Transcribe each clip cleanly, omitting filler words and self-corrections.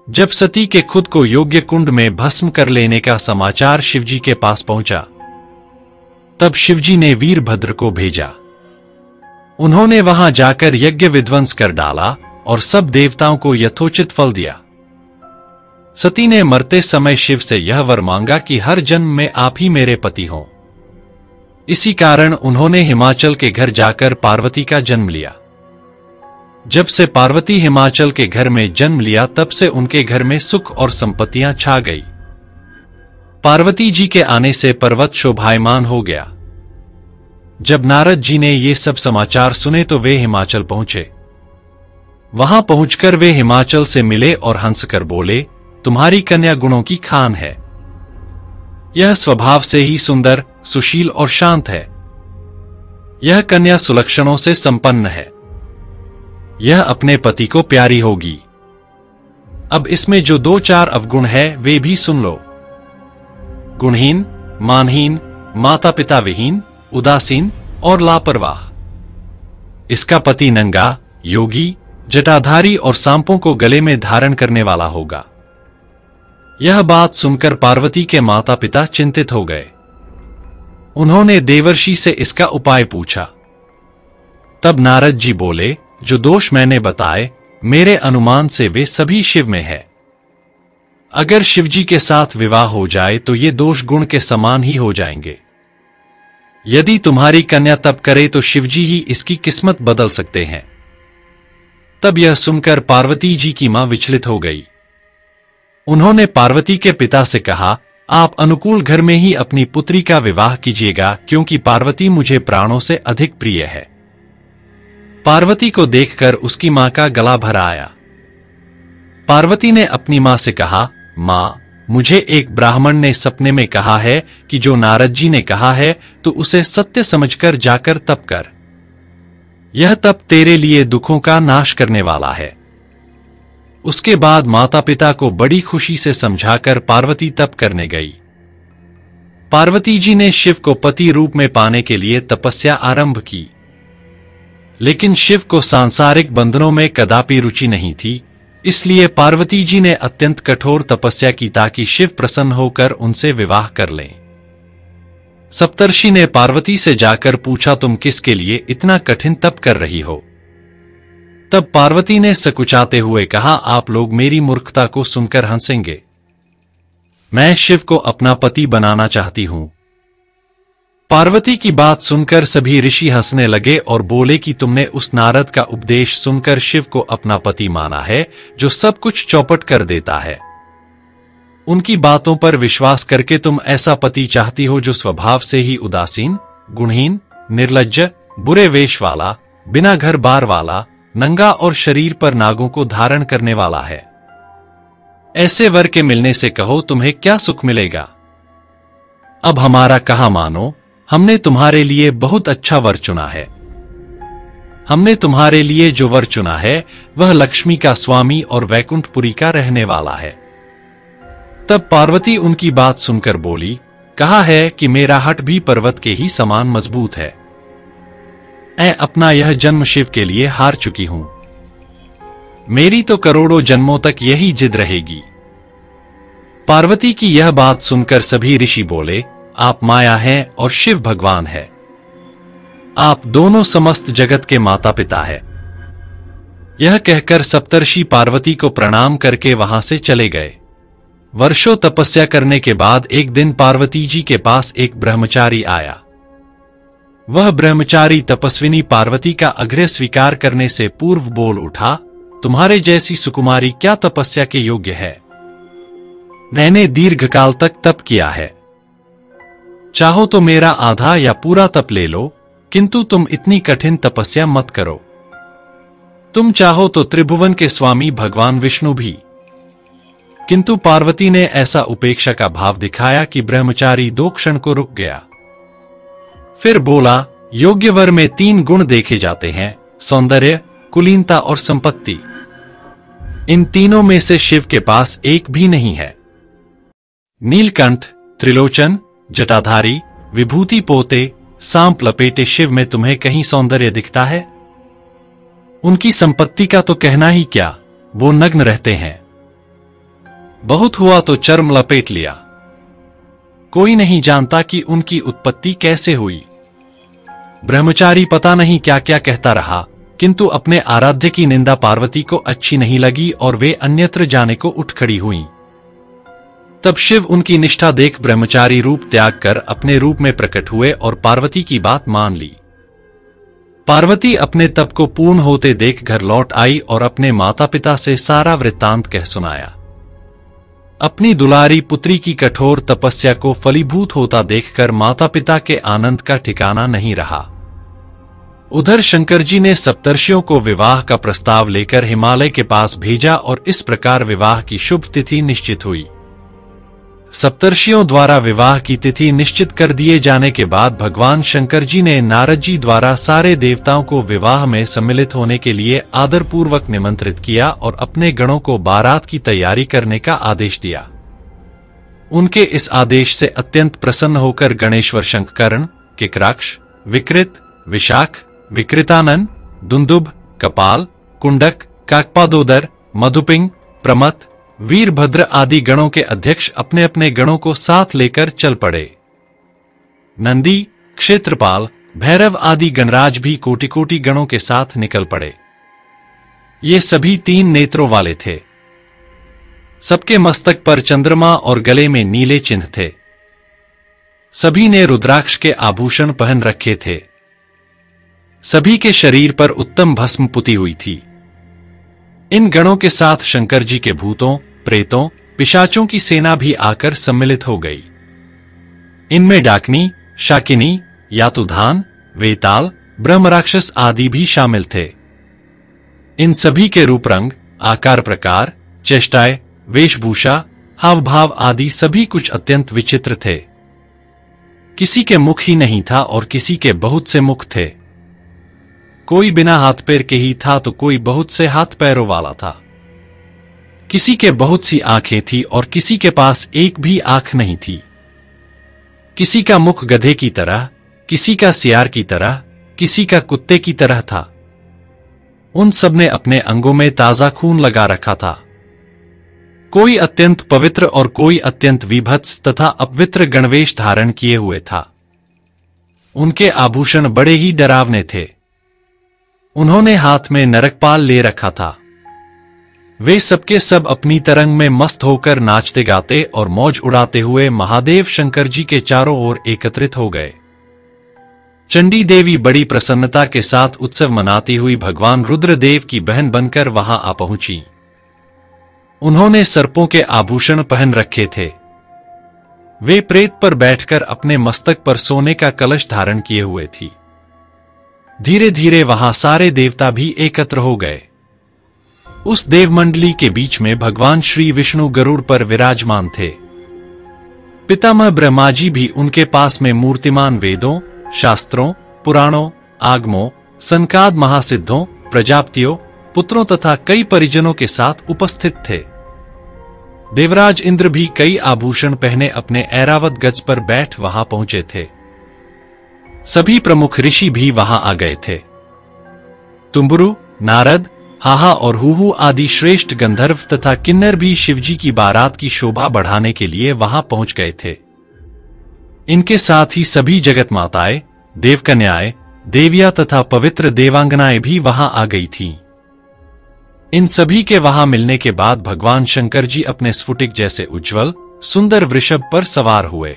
जब सती के खुद को योग्य कुंड में भस्म कर लेने का समाचार शिवजी के पास पहुंचा, तब शिवजी ने वीरभद्र को भेजा। उन्होंने वहां जाकर यज्ञ विध्वंस कर डाला और सब देवताओं को यथोचित फल दिया। सती ने मरते समय शिव से यह वर मांगा कि हर जन्म में आप ही मेरे पति हों। इसी कारण उन्होंने हिमाचल के घर जाकर पार्वती का जन्म लिया। जब से पार्वती हिमाचल के घर में जन्म लिया, तब से उनके घर में सुख और संपत्तियां छा गई। पार्वती जी के आने से पर्वत शोभायमान हो गया। जब नारद जी ने ये सब समाचार सुने तो वे हिमाचल पहुंचे। वहां पहुंचकर वे हिमाचल से मिले और हंसकर बोले, तुम्हारी कन्या गुणों की खान है। यह स्वभाव से ही सुंदर, सुशील और शांत है। यह कन्या सुलक्षणों से संपन्न है। यह अपने पति को प्यारी होगी। अब इसमें जो 2-4 अवगुण है वे भी सुन लो। गुणहीन, मानहीन, माता पिता विहीन, उदासीन और लापरवाह। इसका पति नंगा, योगी, जटाधारी और सांपों को गले में धारण करने वाला होगा। यह बात सुनकर पार्वती के माता पिता चिंतित हो गए। उन्होंने देवर्षि से इसका उपाय पूछा। तब नारद जी बोले, जो दोष मैंने बताए, मेरे अनुमान से वे सभी शिव में है। अगर शिवजी के साथ विवाह हो जाए तो ये दोष गुण के समान ही हो जाएंगे। यदि तुम्हारी कन्या तप करे तो शिवजी ही इसकी किस्मत बदल सकते हैं। तब यह सुनकर पार्वती जी की मां विचलित हो गई। उन्होंने पार्वती के पिता से कहा, आप अनुकूल घर में ही अपनी पुत्री का विवाह कीजिएगा, क्योंकि पार्वती मुझे प्राणों से अधिक प्रिय है। पार्वती को देखकर उसकी मां का गला भर आया। पार्वती ने अपनी मां से कहा, मां, मुझे एक ब्राह्मण ने सपने में कहा है कि जो नारद जी ने कहा है तो उसे सत्य समझकर जाकर तप कर। यह तप तेरे लिए दुखों का नाश करने वाला है। उसके बाद माता पिता को बड़ी खुशी से समझाकर पार्वती तप करने गई। पार्वती जी ने शिव को पति रूप में पाने के लिए तपस्या आरंभ की। लेकिन शिव को सांसारिक बंधनों में कदापि रुचि नहीं थी, इसलिए पार्वती जी ने अत्यंत कठोर तपस्या की ताकि शिव प्रसन्न होकर उनसे विवाह कर लें। सप्तर्षि ने पार्वती से जाकर पूछा, तुम किसके लिए इतना कठिन तप कर रही हो? तब पार्वती ने सकुचाते हुए कहा, आप लोग मेरी मूर्खता को सुनकर हंसेंगे। मैं शिव को अपना पति बनाना चाहती हूं। पार्वती की बात सुनकर सभी ऋषि हंसने लगे और बोले कि तुमने उस नारद का उपदेश सुनकर शिव को अपना पति माना है, जो सब कुछ चौपट कर देता है। उनकी बातों पर विश्वास करके तुम ऐसा पति चाहती हो जो स्वभाव से ही उदासीन, गुणहीन, निर्लज्ज, बुरे वेश वाला, बिना घर बार वाला, नंगा और शरीर पर नागों को धारण करने वाला है। ऐसे वर के मिलने से कहो तुम्हें क्या सुख मिलेगा। अब हमारा कहा मानो, हमने तुम्हारे लिए बहुत अच्छा वर चुना है। हमने तुम्हारे लिए जो वर चुना है वह लक्ष्मी का स्वामी और वैकुंठपुरी का रहने वाला है। तब पार्वती उनकी बात सुनकर बोली, कहा है कि मेरा हठ भी पर्वत के ही समान मजबूत है। मैं अपना यह जन्म शिव के लिए हार चुकी हूं। मेरी तो करोड़ों जन्मों तक यही जिद रहेगी। पार्वती की यह बात सुनकर सभी ऋषि बोले, आप माया हैं और शिव भगवान है। आप दोनों समस्त जगत के माता पिता है। यह कहकर सप्तर्षि पार्वती को प्रणाम करके वहां से चले गए। वर्षों तपस्या करने के बाद एक दिन पार्वती जी के पास एक ब्रह्मचारी आया। वह ब्रह्मचारी तपस्विनी पार्वती का आग्रह स्वीकार करने से पूर्व बोल उठा, तुम्हारे जैसी सुकुमारी क्या तपस्या के योग्य है? मैंने दीर्घकाल तक तप किया है। चाहो तो मेरा आधा या पूरा तप ले लो, किंतु तुम इतनी कठिन तपस्या मत करो। तुम चाहो तो त्रिभुवन के स्वामी भगवान विष्णु भी। किंतु पार्वती ने ऐसा उपेक्षा का भाव दिखाया कि ब्रह्मचारी 2 क्षण को रुक गया। फिर बोला, योग्य वर में 3 गुण देखे जाते हैं, सौंदर्य, कुलीनता और संपत्ति। इन तीनों में से शिव के पास एक भी नहीं है। नीलकंठ, त्रिलोचन, जटाधारी, विभूति पोते, सांप लपेटे शिव में तुम्हें कहीं सौंदर्य दिखता है? उनकी संपत्ति का तो कहना ही क्या, वो नग्न रहते हैं। बहुत हुआ तो चर्म लपेट लिया। कोई नहीं जानता कि उनकी उत्पत्ति कैसे हुई। ब्रह्मचारी पता नहीं क्या क्या कहता रहा, किंतु अपने आराध्य की निंदा पार्वती को अच्छी नहीं लगी और वे अन्यत्र जाने को उठ खड़ी हुईं। तब शिव उनकी निष्ठा देख ब्रह्मचारी रूप त्याग कर अपने रूप में प्रकट हुए और पार्वती की बात मान ली। पार्वती अपने तप को पूर्ण होते देख घर लौट आई और अपने माता पिता से सारा वृत्तांत कह सुनाया। अपनी दुलारी पुत्री की कठोर तपस्या को फलीभूत होता देखकर माता पिता के आनंद का ठिकाना नहीं रहा। उधर शंकर जी ने सप्तर्षियों को विवाह का प्रस्ताव लेकर हिमालय के पास भेजा और इस प्रकार विवाह की शुभ तिथि निश्चित हुई। सप्तर्षियों द्वारा विवाह की तिथि निश्चित कर दिए जाने के बाद भगवान शंकर जी ने नारद जी द्वारा सारे देवताओं को विवाह में सम्मिलित होने के लिए आदरपूर्वक निमंत्रित किया और अपने गणों को बारात की तैयारी करने का आदेश दिया। उनके इस आदेश से अत्यंत प्रसन्न होकर गणेश्वर शंखकर्ण, किक्राक्ष, विकृत, विशाख, विकृतानन, दुंदुभ, कपाल, कुंडक, काकपादोदर, मधुपिंग, प्रमथ, वीरभद्र आदि गणों के अध्यक्ष अपने अपने गणों को साथ लेकर चल पड़े। नंदी, क्षेत्रपाल, भैरव आदि गणराज भी कोटि कोटि गणों के साथ निकल पड़े। ये सभी 3 नेत्रों वाले थे। सबके मस्तक पर चंद्रमा और गले में नीले चिन्ह थे। सभी ने रुद्राक्ष के आभूषण पहन रखे थे। सभी के शरीर पर उत्तम भस्म पुती हुई थी। इन गणों के साथ शंकर जी के भूतों, प्रेतों, पिशाचों की सेना भी आकर सम्मिलित हो गई। इनमें डाकनी, शाकिनी, यातुधान, वेताल, ब्रह्मराक्षस आदि भी शामिल थे। इन सभी के रूप रंग, आकार प्रकार, चेष्टाएं, वेशभूषा, हाव भाव आदि सभी कुछ अत्यंत विचित्र थे। किसी के मुख ही नहीं था और किसी के बहुत से मुख थे। कोई बिना हाथ पैर के ही था तो कोई बहुत से हाथ पैरों वाला था। किसी के बहुत सी आंखें थी और किसी के पास एक भी आंख नहीं थी। किसी का मुख गधे की तरह, किसी का सियार की तरह, किसी का कुत्ते की तरह था। उन सब ने अपने अंगों में ताजा खून लगा रखा था। कोई अत्यंत पवित्र और कोई अत्यंत विभत्स तथा अपवित्र गणवेश धारण किए हुए था। उनके आभूषण बड़े ही डरावने थे। उन्होंने हाथ में नरकपाल ले रखा था। वे सबके सब अपनी तरंग में मस्त होकर नाचते गाते और मौज उड़ाते हुए महादेव शंकर जी के चारों ओर एकत्रित हो गए। चंडी देवी बड़ी प्रसन्नता के साथ उत्सव मनाती हुई भगवान रुद्रदेव की बहन बनकर वहां आ पहुंची। उन्होंने सर्पों के आभूषण पहन रखे थे। वे प्रेत पर बैठकर अपने मस्तक पर सोने का कलश धारण किए हुए थी। धीरे धीरे वहां सारे देवता भी एकत्र हो गए। उस देवमंडली के बीच में भगवान श्री विष्णु गरुड़ पर विराजमान थे। पितामह ब्रह्मा जी भी उनके पास में मूर्तिमान वेदों, शास्त्रों, पुराणों, आगमों, सनकाद महासिद्धों, प्रजापतियों, पुत्रों तथा कई परिजनों के साथ उपस्थित थे। देवराज इंद्र भी कई आभूषण पहने अपने ऐरावत गज पर बैठ वहां पहुंचे थे। सभी प्रमुख ऋषि भी वहां आ गए थे। तुम्बुरु, नारद, हाहा और हुहु आदि श्रेष्ठ गंधर्व तथा किन्नर भी शिवजी की बारात की शोभा बढ़ाने के लिए वहां पहुंच गए थे। इनके साथ ही सभी जगत माताएं, देवकन्याएं, देवियां तथा पवित्र देवांगनाएं भी वहां आ गई थीं। इन सभी के वहां मिलने के बाद भगवान शंकर जी अपने स्फुटिक जैसे उज्ज्वल, सुंदर वृषभ पर सवार हुए।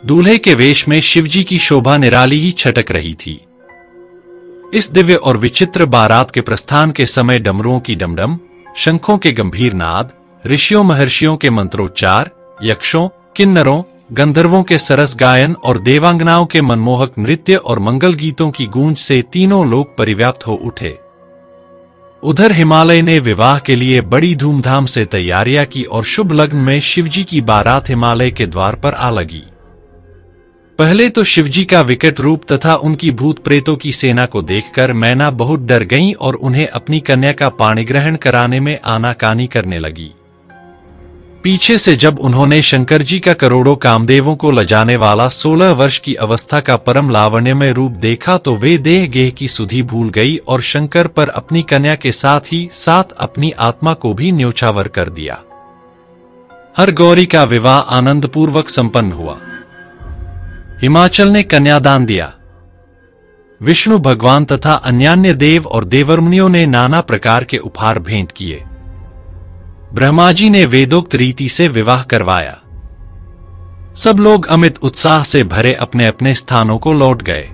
दूल्हे के वेश में शिवजी की शोभा निराली ही छटक रही थी। इस दिव्य और विचित्र बारात के प्रस्थान के समय डमरुओं की डमडम, शंखों के गंभीर नाद, ऋषियों महर्षियों के मंत्रोच्चार, यक्षों, किन्नरों, गंधर्वों के सरस गायन और देवांगनाओं के मनमोहक नृत्य और मंगल गीतों की गूंज से तीनों लोग परिव्याप्त हो उठे। उधर हिमालय ने विवाह के लिए बड़ी धूमधाम से तैयारियां की और शुभ लग्न में शिवजी की बारात हिमालय के द्वार पर आ लगी। पहले तो शिवजी का विकट रूप तथा उनकी भूत प्रेतों की सेना को देखकर मैना बहुत डर गईं और उन्हें अपनी कन्या का पाणिग्रहण कराने में आनाकानी करने लगी। पीछे से जब उन्होंने शंकर जी का करोड़ों कामदेवों को लजाने वाला 16 वर्ष की अवस्था का परम लावण्यमय रूप देखा तो वे देह गेह की सुधि भूल गई और शंकर पर अपनी कन्या के साथ ही साथ अपनी आत्मा को भी न्योछावर कर दिया। हर गौरी का विवाह आनंदपूर्वक संपन्न हुआ। हिमाचल ने कन्यादान दिया। विष्णु भगवान तथा अन्यान्य देव और देवर्मुनियों ने नाना प्रकार के उपहार भेंट किए। ब्रह्माजी ने वेदोक्त रीति से विवाह करवाया। सब लोग अमित उत्साह से भरे अपने अपने स्थानों को लौट गए।